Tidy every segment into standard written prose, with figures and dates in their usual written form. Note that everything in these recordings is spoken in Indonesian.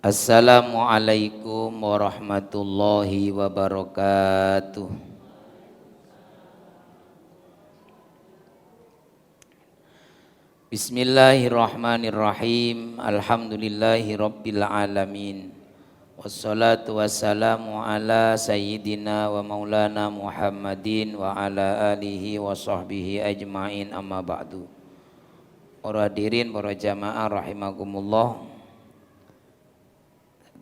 Assalamualaikum warahmatullahi wabarakatuh. Bismillahirrahmanirrahim. Alhamdulillahi rabbil alamin. Wassalatu wassalamu ala sayyidina wa maulana Muhammadin wa ala alihi wa sahbihi ajma'in, amma ba'du. Para hadirin, para jamaah rahimakumullah.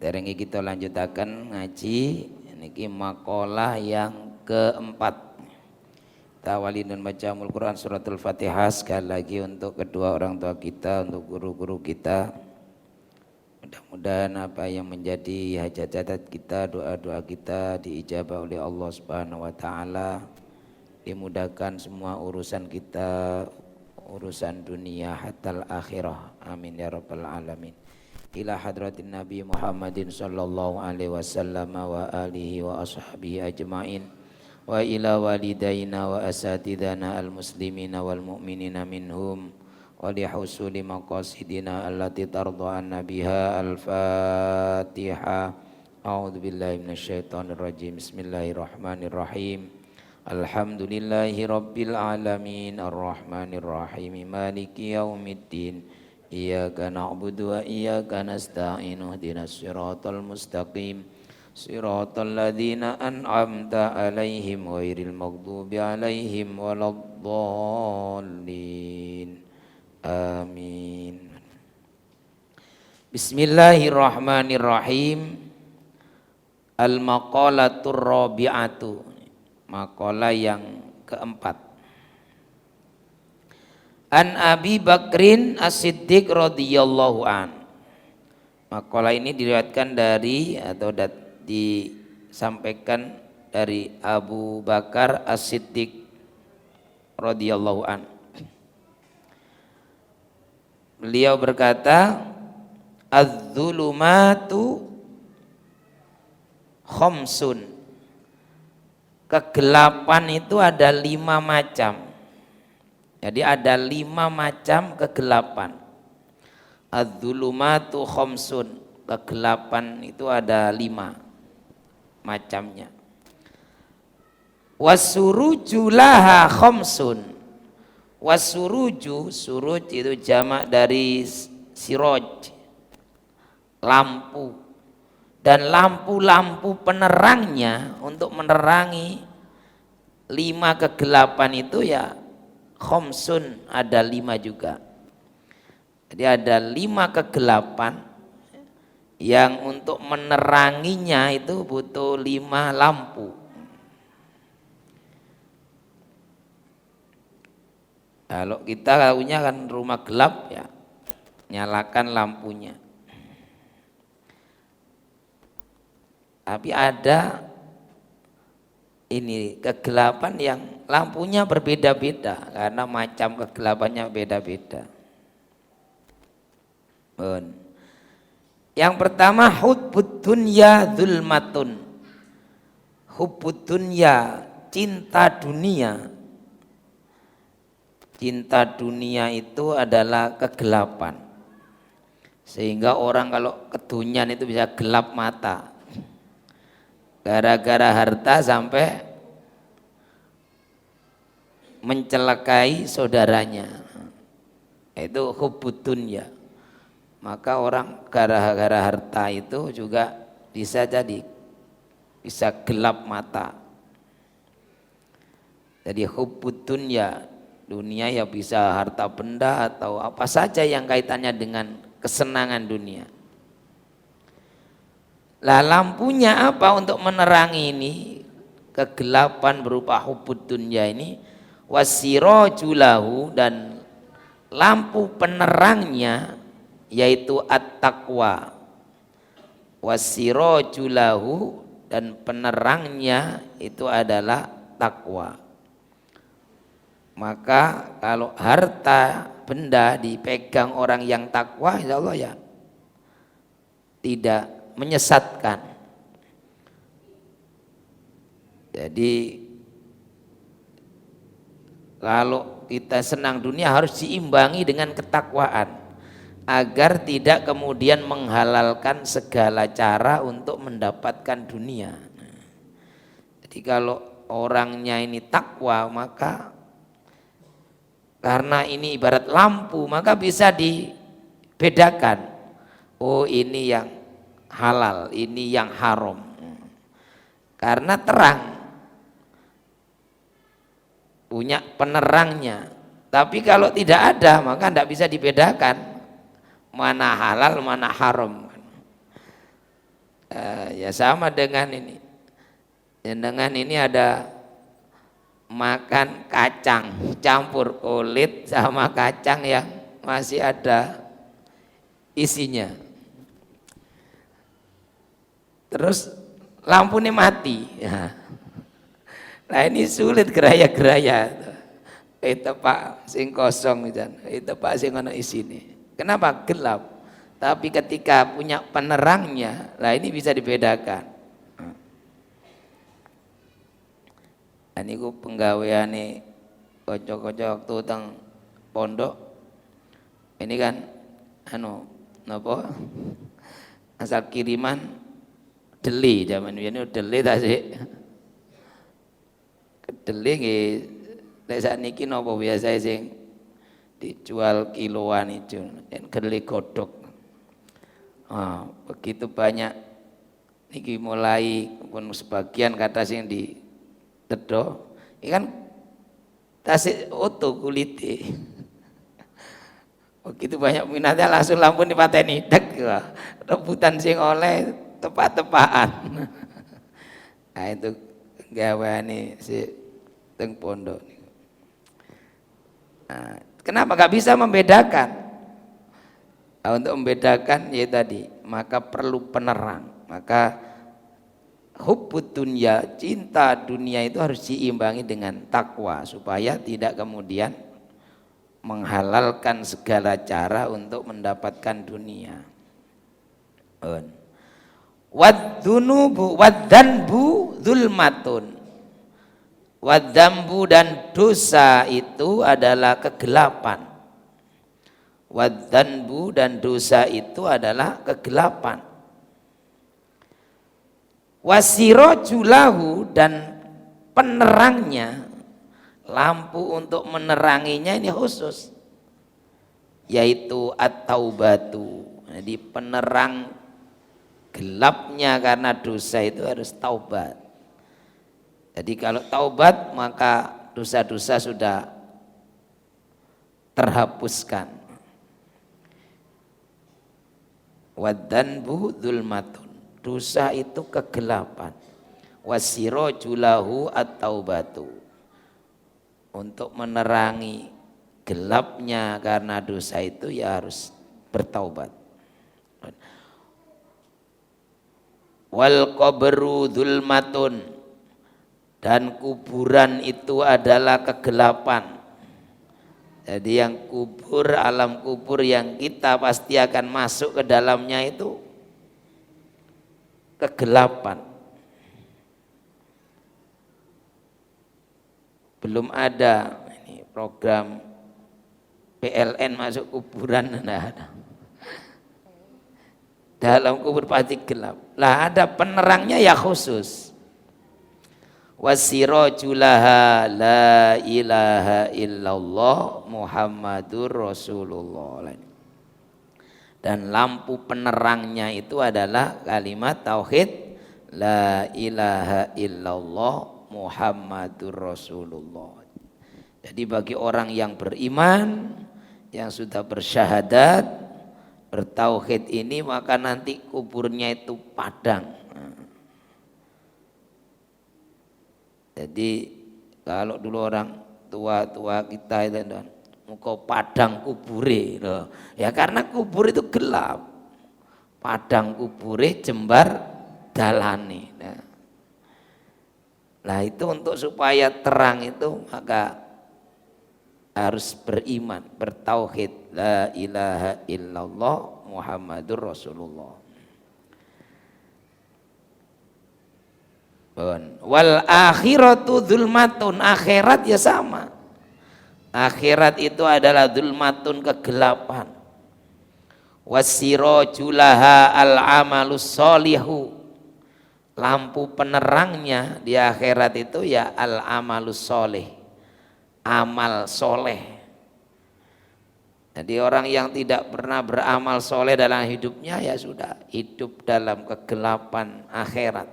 Dereng kita lanjutakan ngaji niki makalah yang keempat. Kita awali dengan baca Al-Quran suratul Fatihah sekali lagi untuk kedua orang tua kita, untuk guru-guru kita. Mudah-mudahan apa yang menjadi hajat-hajat kita, doa-doa kita diijabah oleh Allah Subhanahu wa taala. Dimudahkan semua urusan kita, urusan dunia hatta akhirah. Amin ya rabbal alamin. Ila hadratin Nabi Muhammadin sallallahu alaihi wasallam wa alihi wa ashabihi ajma'in wa ila walidaina wa asatidana al-muslimina wal mu'minina minhum wa li husuli maqasidina allati tarda anna biha al-Fatihah. A'udzu billahi minasyaitonir rajim. Bismillahirrahmanirrahim. Alhamdulillahi rabbil alamin arrahmanir rahim maliki yaumiddin. Iyyaka na'budu wa iyyaka nasta'in ihdinas siratal mustaqim siratal ladzina an'amta 'alaihim ghairil maghdubi 'alaihim waladdallin. Amin. Bismillahirrahmanirrahim. Al-maqalatur rabi'atu. Maqalah yang keempat. An Abi Bakrin As-Siddiq radhiyallahu an. Makalah ini diriwayatkan dari atau disampaikan dari Abu Bakar As-Siddiq radhiyallahu an. Beliau berkata, "Az-zulumatu khamsun." Kegelapan itu ada 5 macam. Jadi ada 5 macam kegelapan. Az-zulumatu khamsun. Kegelapan itu ada 5 macamnya. Wasuruju laha khamsun. Wasuruju, suruj itu jamak dari siroj, lampu. Dan lampu-lampu penerangnya untuk menerangi 5 kegelapan itu ya khamsun, ada 5 juga. Jadi ada 5 kegelapan yang untuk meneranginya itu butuh 5 lampu. Kalau kita punya kan rumah gelap ya, nyalakan lampunya. Tapi ada ini kegelapan yang lampunya berbeda-beda karena macam kegelapannya beda-beda. Yang pertama hubbud dunya zulmatun. Hubbud dunya, cinta dunia. Cinta dunia itu adalah kegelapan. Sehingga orang kalau kedunian itu bisa gelap mata. Gara-gara harta sampai mencelakai saudaranya. Itu hubbud dunya. Maka orang gara-gara harta itu juga bisa gelap mata. Jadi hubbud dunya, dunia ya bisa harta benda atau apa saja yang kaitannya dengan kesenangan dunia. Lah lampunya apa untuk menerangi ini kegelapan berupa hubbud dunya ini? Wasirajulahu, dan lampu penerangnya yaitu at-taqwa. Wasirajulahu, dan penerangnya itu adalah takwa. Maka kalau harta benda dipegang orang yang takwa, insya Allah ya tidak menyesatkan. Jadi kalau kita senang dunia harus diimbangi dengan ketakwaan. agar tidak kemudian menghalalkan segala cara untuk mendapatkan dunia. Jadi kalau orangnya ini takwa, maka karena ini ibarat lampu, maka bisa dibedakan. Oh, ini yang halal, ini yang haram. Karena terang, punya penerangnya. Tapi kalau tidak ada, maka tidak bisa dibedakan mana halal, mana haram. Ya sama dengan ini. Dengan ini ada makan kacang campur kulit sama kacang yang masih ada isinya. Terus lampunya mati. Nah ini sulit geraya-geraya. Itu Pak sing kosong itu Pak sing ana isine. Kenapa? Gelap. Tapi ketika punya penerangnya, lah ini bisa dibedakan. Ini ku penggaweane kocok-kocok waktu teng pondok. Ini kan napa? Asal kiriman deli zaman biyen deli ta sik. Deli nggih nek sakniki napa biasa sing dijual kiloan itu deli godhog. Begitu banyak niki mulai pun sebagian kata sing di tedo ikan tasik utuh kulite. Begitu banyak minatnya langsung lampu dipateni dek rebutan sing oleh tepak-tepakan. Nah itu gaweane si teng pondok. Nah, kenapa gak bisa membedakan? Nah, untuk membedakan ya tadi, maka perlu penerang. Maka hubbud dunya, cinta dunia itu harus diimbangi dengan takwa supaya tidak kemudian menghalalkan segala cara untuk mendapatkan dunia. Wadzunubu wadzanbu dzulmatun. Wadzambu dan dosa itu adalah kegelapan. Wadzanbu dan dosa itu adalah kegelapan. Wasirojulahu dan penerangnya, lampu untuk meneranginya ini khusus, yaitu at-taubatu. Jadi penerang gelapnya karena dosa itu harus taubat. Jadi kalau taubat maka dosa-dosa sudah terhapuskan. Wadzanbu dzulmatun, dosa itu kegelapan. Wasirojulahu at-taubatu, untuk menerangi gelapnya karena dosa itu ya harus bertaubat. Wal qabru dzulmatun, dan kuburan itu adalah kegelapan. Jadi yang kubur, alam kubur yang kita pasti akan masuk ke dalamnya itu kegelapan. Belum ada ini program PLN masuk kuburan, enggak ada. Dalam kubur pasti gelap. Lah ada penerangnya ya khusus. Wasirajulaha la ilaha illallah Muhammadur Rasulullah. Dan lampu penerangnya itu adalah kalimat tauhid la ilaha illallah Muhammadur Rasulullah. Jadi bagi orang yang beriman, yang sudah bersyahadat, bertauhid ini, maka nanti kuburnya itu padang. Jadi kalau dulu orang tua-tua kita itu muka padang kubure loh. Ya karena kubur itu gelap. Padang kubure jembar dalane. Nah itu untuk supaya terang itu maka harus beriman, bertauhid la ilaha illallah Muhammadur Rasulullah. Wal akhiratu dzulmatun, akhirat ya sama. Akhirat itu adalah dzulmatun, kegelapan. wasirajulaha al-amalus solihu, lampu penerangnya di akhirat itu ya al-amalus soleh, amal soleh. Jadi orang yang tidak pernah beramal soleh dalam hidupnya ya sudah hidup dalam kegelapan akhirat.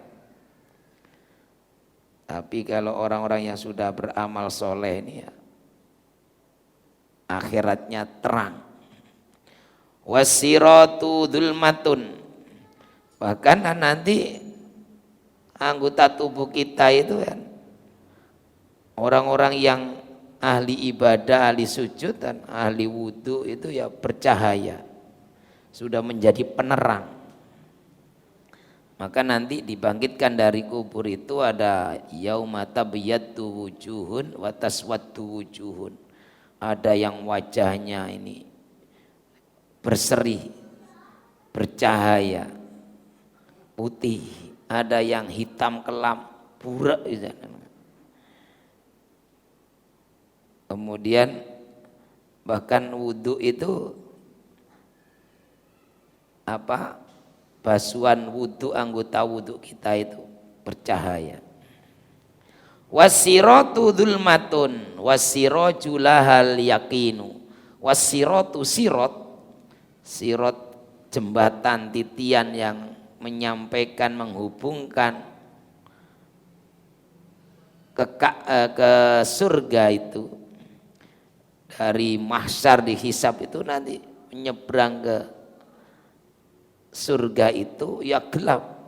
Tapi kalau orang-orang yang sudah beramal soleh ini ya akhiratnya terang. Wasiratu dzulmatun, bahkan nanti anggota tubuh kita itu kan orang-orang yang ahli ibadah, ahli sujud dan ahli wudhu itu ya bercahaya, sudah menjadi penerang. Maka nanti dibangkitkan dari kubur itu ada yauma tabyaddu wujuhun wa taswaddu wujuhun. Ada yang wajahnya ini berseri, bercahaya, putih, ada yang hitam kelam, burak. Kemudian bahkan wudhu itu apa, basuhan wudhu, anggota wudhu kita itu bercahaya. Wasiratu dzulmatun wasirajulahal yaqinu. Wasiratu sirot jembatan titian yang menyampaikan, menghubungkan ke surga itu. Dari mahsyar dihisab itu nanti menyeberang ke surga itu ya gelap.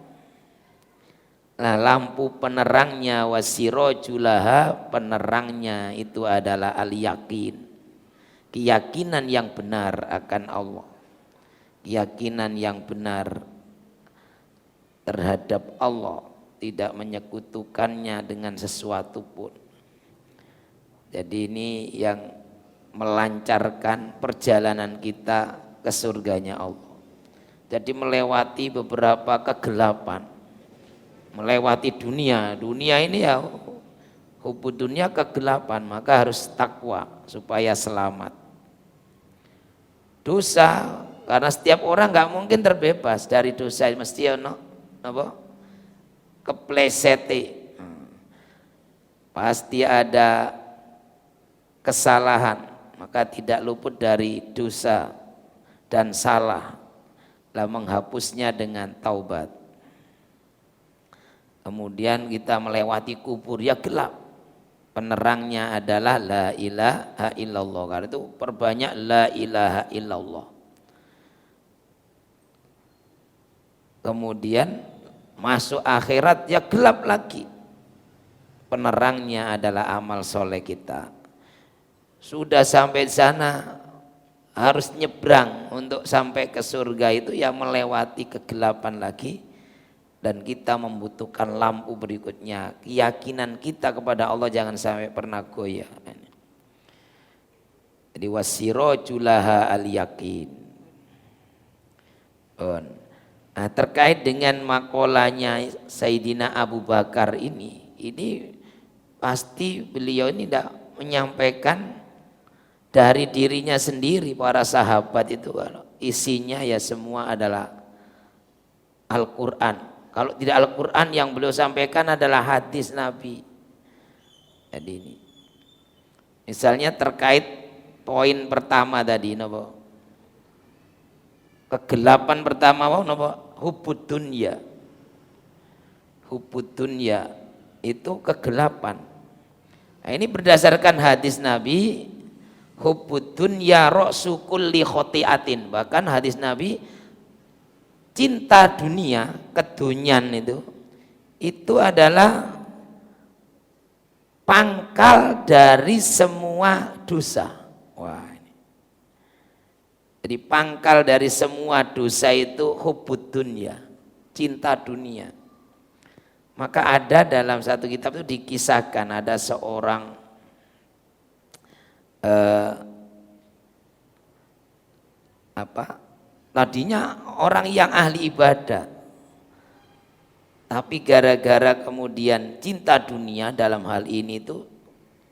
Nah, lampu penerangnya wasirajulaha, penerangnya itu adalah al-yaqin, keyakinan yang benar akan Allah, keyakinan yang benar terhadap Allah, tidak menyekutukannya dengan sesuatu pun. Jadi ini yang melancarkan perjalanan kita ke surganya Allah. Jadi melewati beberapa kegelapan, melewati dunia ini ya hubud dunia kegelapan, maka harus takwa supaya selamat. Dosa, karena setiap orang nggak mungkin terbebas dari dosa, mesti ono apa? Keplesete. Pasti ada kesalahan, maka tidak luput dari dosa dan salah, lah menghapusnya dengan taubat. Kemudian kita melewati kubur ya gelap, penerangnya adalah la ilaha illallah. Karena itu perbanyak la ilaha illallah. Kemudian masuk akhirat ya gelap lagi, penerangnya adalah amal soleh kita. Sudah sampai sana harus nyebrang untuk sampai ke surga itu ya melewati kegelapan lagi, dan kita membutuhkan lampu berikutnya, keyakinan kita kepada Allah jangan sampai pernah goyah. Jadi wasirajulaha al-yaqin. Nah, terkait dengan makolanya Sayyidina Abu Bakar ini pasti beliau ini tidak menyampaikan dari dirinya sendiri. Para sahabat itu kalau isinya ya semua adalah Al-Quran. Kalau tidak Al-Quran yang beliau sampaikan adalah hadis Nabi. Jadi ini misalnya terkait poin pertama tadi, napa? Kegelapan pertama napa? Hubbud dunya. Hubbud dunya itu kegelapan. Nah, ini berdasarkan hadis Nabi, hubbud dunya ra'su kulli khotiatin. Bahkan hadis Nabi, cinta dunia, kedunian itu adalah pangkal dari semua dosa. Wah, ini. Jadi pangkal dari semua dosa itu hubbud dunya, cinta dunia. Maka ada dalam satu kitab itu dikisahkan ada seorang tadinya orang yang ahli ibadah, tapi gara-gara kemudian cinta dunia, dalam hal ini itu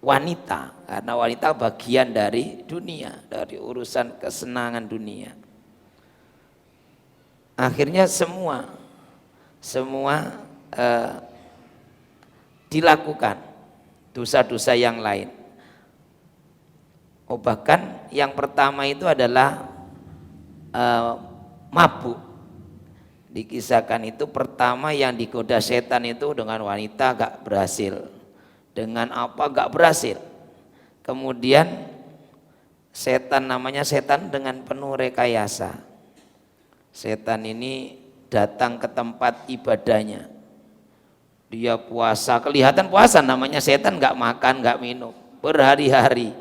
wanita, karena wanita bagian dari dunia, dari urusan kesenangan dunia. Akhirnya semua dilakukan dosa-dosa yang lain. Bahkan yang pertama itu adalah mabuk. Dikisahkan itu pertama yang digoda setan itu dengan wanita gak berhasil, dengan apa gak berhasil. Kemudian setan, namanya setan dengan penuh rekayasa. Setan ini datang ke tempat ibadahnya, dia puasa, kelihatan puasa, namanya setan gak makan gak minum berhari-hari,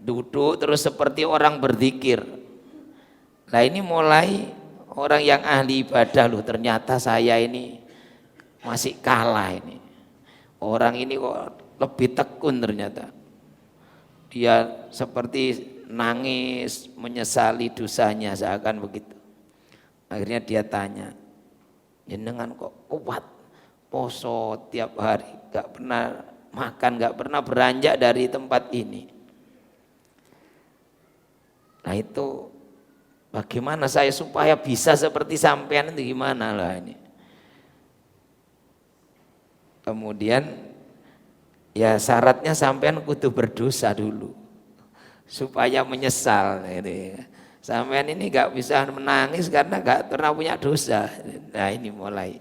duduk terus seperti orang berzikir. Nah ini mulai orang yang ahli ibadah, loh ternyata saya ini masih kalah ini. Orang ini kok lebih tekun ternyata. Dia seperti nangis menyesali dosanya seakan begitu. Akhirnya dia tanya, jenengan kok kuat poso tiap hari, gak pernah makan, gak pernah beranjak dari tempat ini. Nah itu bagaimana saya supaya bisa seperti sampean itu gimana lah ini. Kemudian ya syaratnya sampean kudu berdosa dulu supaya menyesal. Sampean ini gak bisa menangis karena gak pernah punya dosa. Nah ini mulai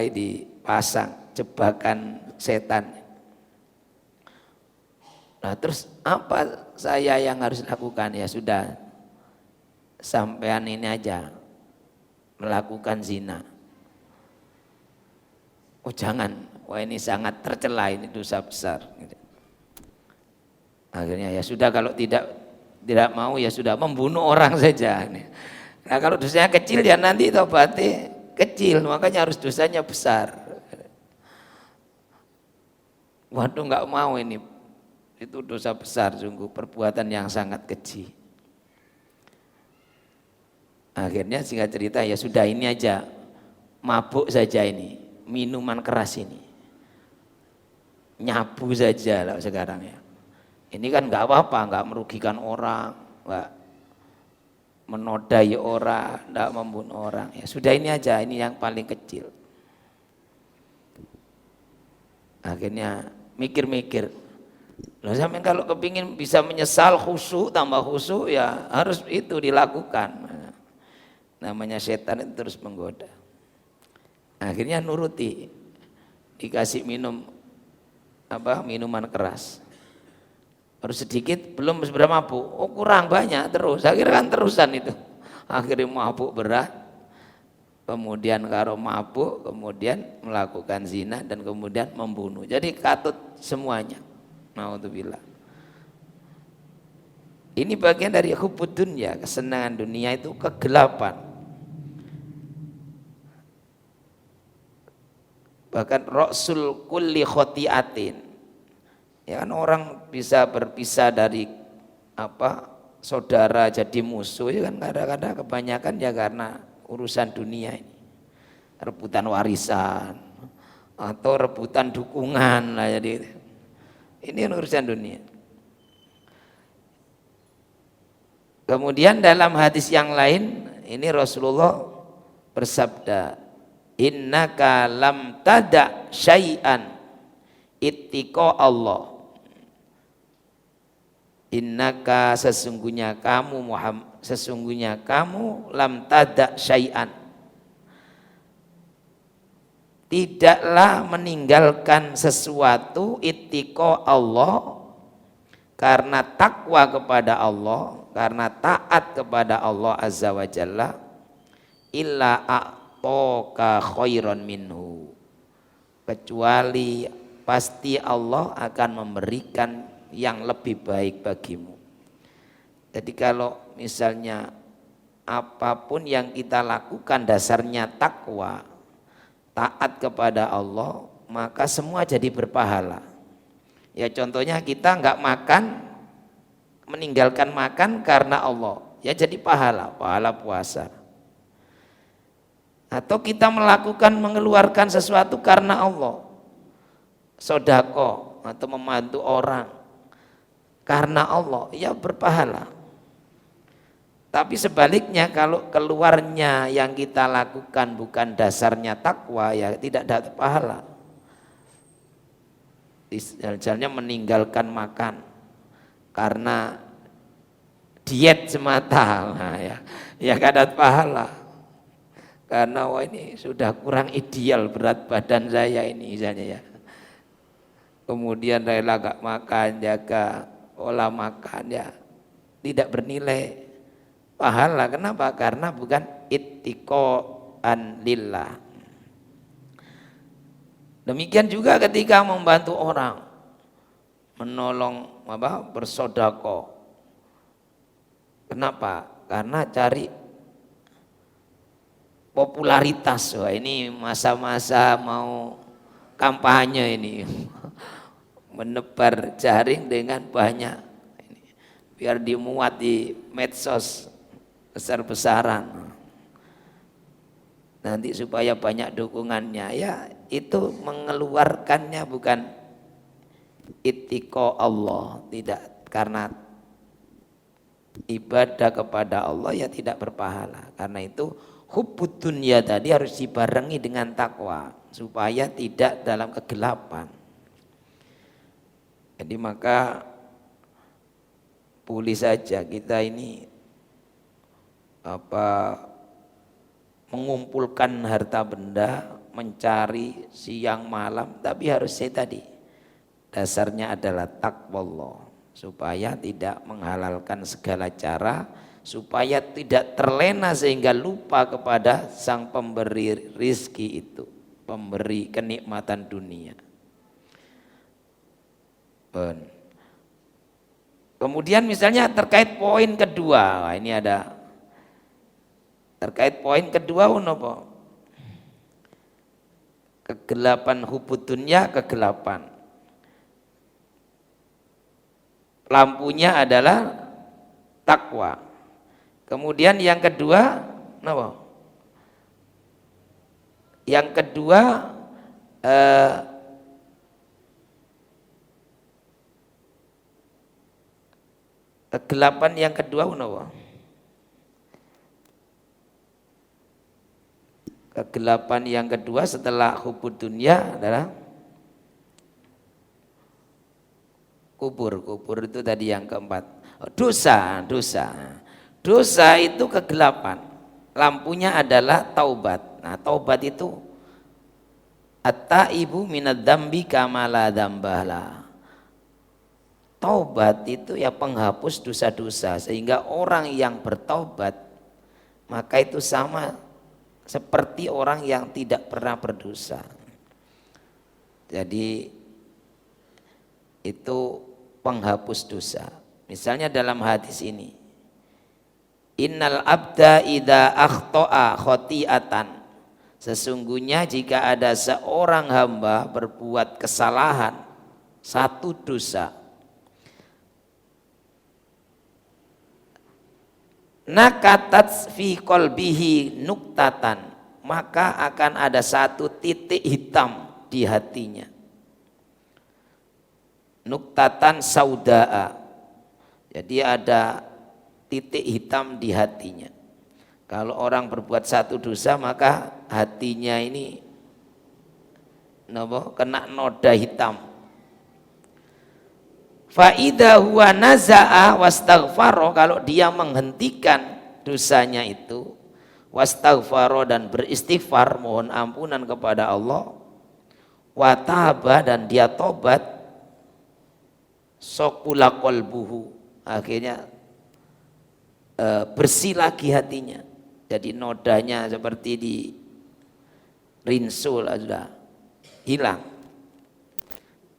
dipasang jebakan setan. Nah terus apa saya yang harus lakukan? Ya sudah, sampean ini aja melakukan zina. Oh jangan, wah ini sangat tercela, ini dosa besar. Akhirnya ya sudah, kalau tidak mau ya sudah, membunuh orang saja. Nah kalau dosanya kecil ya nanti tobatnya kecil, makanya harus dosanya besar. Waduh nggak mau ini. Itu dosa besar sungguh, perbuatan yang sangat keji. Akhirnya singkat cerita ya sudah, ini aja, mabuk saja ini, minuman keras ini, nyabu saja lah sekarang ya. Ini kan nggak apa-apa, nggak merugikan orang, nggak menodai orang, nggak membunuh orang. Ya sudah ini aja, ini yang paling kecil. Akhirnya mikir-mikir. Loh sampai kalau kepingin bisa menyesal, khusyuk, tambah khusyuk ya harus itu dilakukan. Namanya setan itu terus menggoda. Akhirnya nuruti, dikasih minum minuman keras. Baru sedikit belum seberapa mabuk, oh kurang banyak terus. Akhirnya kan terusan itu. Akhirnya mabuk berat. Kemudian karo mabuk, kemudian melakukan zina dan kemudian membunuh. Jadi katut semuanya. Naudzubillah. Ini bagian dari hubbud dunya, kesenangan dunia itu kegelapan. Bahkan rasul kulli khotiatin. Ya kan orang bisa berpisah dari saudara jadi musuh, ya kan kadang-kadang kebanyakan ya karena urusan dunia ini. Rebutan warisan atau rebutan dukungan lah jadi. Ini urusan dunia. Kemudian dalam hadis yang lain ini Rasulullah bersabda, innaka lam tada syai'an ittiqa Allah. Innaka sesungguhnya kamu lam tada syai'an, tidaklah meninggalkan sesuatu ittiqa Allah, karena takwa kepada Allah, karena taat kepada Allah Azza wa Jalla, illa a'toka khairan minhu, kecuali pasti Allah akan memberikan yang lebih baik bagimu. Jadi kalau misalnya apapun yang kita lakukan dasarnya takwa, taat kepada Allah, maka semua jadi berpahala. Ya contohnya kita nggak makan, meninggalkan makan karena Allah, ya jadi pahala puasa. Atau kita melakukan, mengeluarkan sesuatu karena Allah, sodako atau membantu orang karena Allah, ya berpahala. Tapi sebaliknya kalau keluarnya yang kita lakukan bukan dasarnya takwa, ya tidak dapat pahala. Misalnya meninggalkan makan karena diet semata, nah ya gak dapat pahala. Karena wah ini sudah kurang ideal berat badan saya ini misalnya ya. Kemudian rela gak makan, jaga olah makan, ya tidak bernilai pahala. Kenapa? Karena bukan ittiqo'an lillah. Demikian juga ketika membantu orang, menolong bersedekah. Kenapa? Karena cari popularitas. Wah, ini masa-masa mau kampanye ini. Menebar jaring dengan banyak ini, biar dimuat di medsos besar-besaran. Nanti supaya banyak dukungannya, ya itu mengeluarkannya bukan ittiqa Allah, tidak, karena ibadah kepada Allah ya tidak berpahala. Karena itu hubbud dunya tadi harus dibarengi dengan takwa supaya tidak dalam kegelapan. Jadi maka boleh saja kita ini mengumpulkan harta benda, mencari siang malam, tapi harus saya tadi dasarnya adalah taqwallah, supaya tidak menghalalkan segala cara, supaya tidak terlena sehingga lupa kepada sang pemberi rizki itu, pemberi kenikmatan dunia. Kemudian misalnya terkait poin kedua, ini ada terkait poin kedua apa? Kegelapan hubbud dunya, kegelapan. Lampunya adalah takwa. Kemudian yang kedua, apa? Yang kedua kegelapan yang kedua apa? Kegelapan yang kedua setelah hubbud dunya adalah kubur. Kubur itu tadi yang keempat. Dosa itu kegelapan. Lampunya adalah taubat. Nah, taubat itu at-taibu minadz dzambi kama la dzambala. Taubat itu ya penghapus dosa-dosa, sehingga orang yang bertaubat maka itu sama seperti orang yang tidak pernah berdosa. Jadi itu penghapus dosa. Misalnya dalam hadis ini, innal abda idza akhta'a khati'atan, sesungguhnya jika ada seorang hamba berbuat kesalahan, satu dosa, nakatat fi qalbihi nuktatan, maka akan ada satu titik hitam di hatinya. Nuktatan saudaa, jadi ada titik hitam di hatinya. Kalau orang berbuat satu dosa maka hatinya ini kena noda hitam. Fa'idha huwa naza'a wastaghfaro, kalau dia menghentikan dosanya itu, wastaghfaro dan beristighfar mohon ampunan kepada Allah, wataba dan dia tobat, sokula qalbuhu, akhirnya bersih lagi hatinya. Jadi nodanya seperti di rinsul sudah hilang.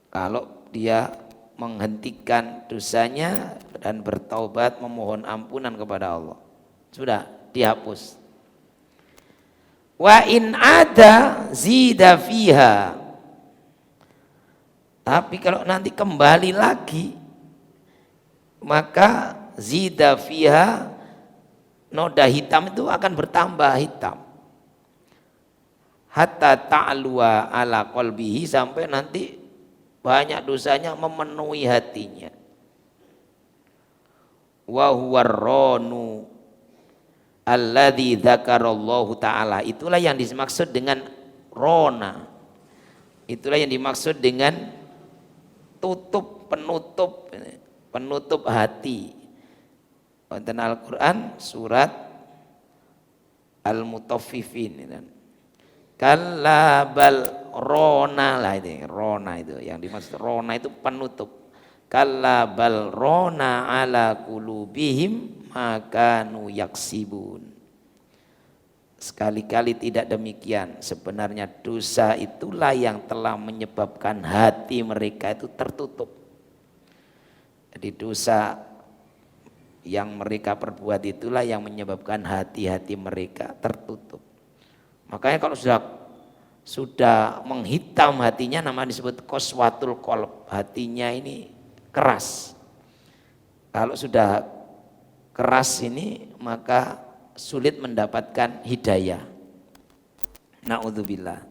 Kalau dia menghentikan dosanya dan bertaubat memohon ampunan kepada Allah, sudah dihapus. Wa in ada zida fiha, tapi kalau nanti kembali lagi maka zida fiha, noda hitam itu akan bertambah hitam hatta ta'lua ala qalbihi, sampai nanti banyak dosanya memenuhi hatinya. Wa huwa ranu alladzi dzakarallahu taala. Itulah yang dimaksud dengan rona. Itulah yang dimaksud dengan penutup hati. Wonten Al-Qur'an surat Al-Mutaffifin. Kalla bal rona lah itu, rona itu yang dimaksud rona itu penutup. Kalla bal rona ala qulubihim makanu yaksibun. Sekali-kali tidak demikian. Sebenarnya dosa itulah yang telah menyebabkan hati mereka itu tertutup. Jadi dosa yang mereka perbuat itulah yang menyebabkan hati-hati mereka tertutup. Makanya kalau sudah menghitam hatinya, namanya disebut qaswatul qalb. Hatinya ini keras. Kalau sudah keras ini maka sulit mendapatkan hidayah. Na'udzubillah.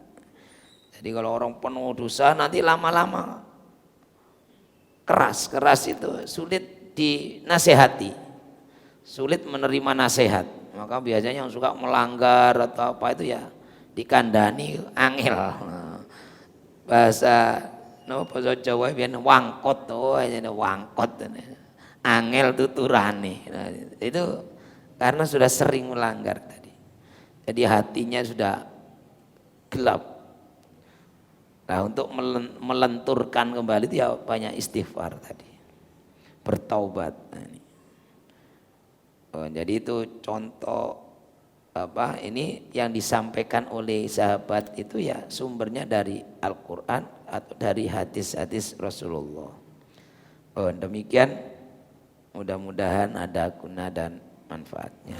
Jadi kalau orang penuh dosa nanti lama-lama keras itu sulit dinasehati, sulit menerima nasihat. Maka biasanya yang suka melanggar atau apa itu ya dikandani angel. Bahasa Jawa biyen wangkot, wangkot. Angel tuturane. Nah, itu karena sudah sering melanggar tadi. Jadi hatinya sudah gelap. Nah, untuk melenturkan kembali itu ya banyak istighfar tadi. Bertaubat. Nah, ini. Jadi itu contoh ini yang disampaikan oleh sahabat itu ya sumbernya dari Al-Qur'an atau dari hadis-hadis Rasulullah. Demikian, mudah-mudahan ada guna dan manfaatnya.